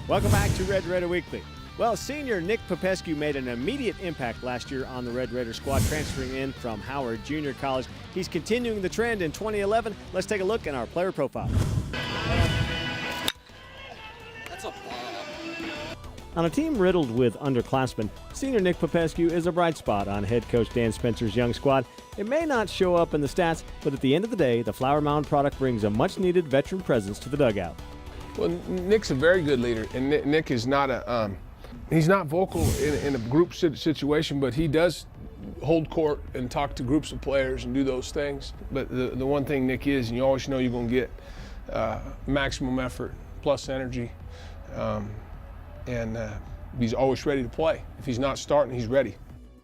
Welcome back to Red Raider Weekly. Well, senior Nick Popescu made an immediate impact last year on the Red Raider squad, transferring in from Howard Junior College. He's continuing the trend in 2011. Let's take a look at our player profile. That's a bomb. On a team riddled with underclassmen, senior Nick Popescu is a bright spot on head coach Dan Spencer's young squad. It may not show up in the stats, but at the end of the day, the Flower Mound product brings a much-needed veteran presence to the dugout. Well, Nick's a very good leader, and Nick is not he's not vocal in a group situation, but he does hold court and talk to groups of players and do those things. But the one thing Nick is, and you always know you're going to get maximum effort plus energy, and he's always ready to play. If he's not starting, he's ready.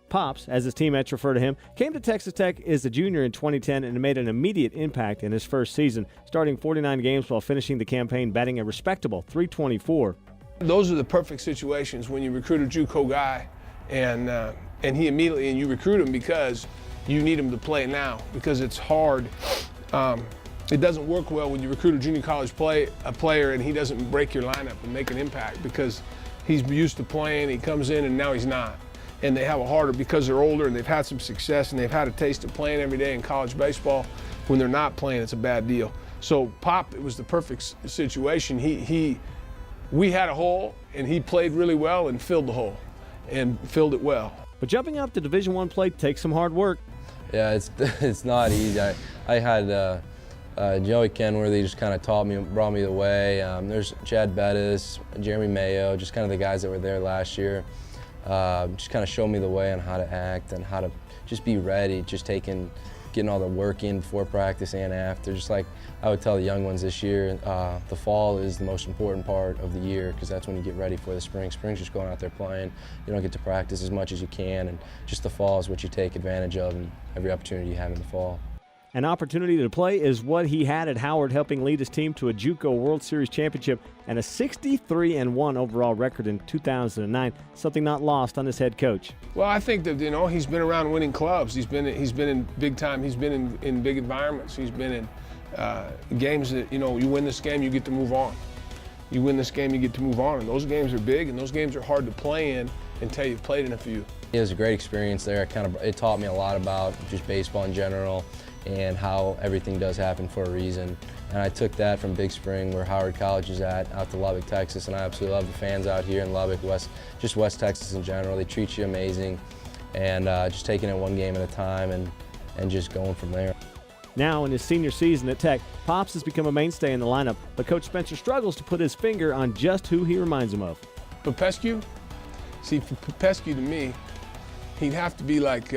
Pops, as his teammates refer to him, came to Texas Tech as a junior in 2010 and made an immediate impact in his first season, starting 49 games while finishing the campaign batting a respectable .324. Those are the perfect situations when you recruit a JUCO guy and he immediately, and you recruit him because you need him to play now, because it's hard. It doesn't work well when you recruit a junior college player and he doesn't break your lineup and make an impact because he's used to playing, he comes in and now he's not. And they have a harder, because they're older and they've had some success and they've had a taste of playing every day in college baseball. When they're not playing, it's a bad deal. So Pop, it was the perfect situation. We had a hole and he played really well and filled the hole and filled it well. But jumping up to Division I play takes some hard work. Yeah, it's not easy. I had Joey Kenworthy just kind of brought me the way. There's Chad Bettis, Jeremy Mayo, just kind of the guys that were there last year. Just kind of showed me the way on how to act and how to just be ready, just getting all the work in before practice and after. Just like I would tell the young ones this year, the fall is the most important part of the year because that's when you get ready for the spring. Spring's just going out there playing. You don't get to practice as much as you can, and just the fall is what you take advantage of and every opportunity you have in the fall. An opportunity to play is what he had at Howard, helping lead his team to a JUCO World Series championship and a 63-1 overall record in 2009, something not lost on his head coach. Well, I think that, he's been around winning clubs. He's been in big time. He's been in big environments. He's been in games that, you win this game, you get to move on. You win this game, you get to move on. And those games are big, and those games are hard to play in until you've played in a few. It was a great experience there. It taught me a lot about just baseball in general and how everything does happen for a reason. And I took that from Big Spring, where Howard College is at, out to Lubbock, Texas, and I absolutely love the fans out here in Lubbock, just West Texas in general. They treat you amazing, and just taking it one game at a time and just going from there. Now in his senior season at Tech, Pops has become a mainstay in the lineup, but Coach Spencer struggles to put his finger on just who he reminds him of. Popescu? See, Popescu to me, he'd have to be like,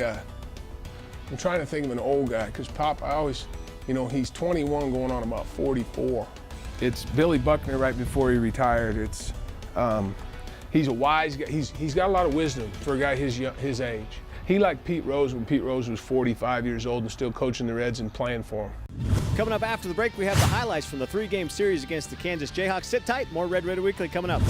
I'm trying to think of an old guy, because Pop, I always, he's 21 going on about 44. It's Billy Buckner right before he retired. It's, he's a wise guy. He's got a lot of wisdom for a guy his age. He liked Pete Rose when Pete Rose was 45 years old and still coaching the Reds and playing for him. Coming up after the break, we have the highlights from the 3-game series against the Kansas Jayhawks. Sit tight, more Red Raider Weekly coming up.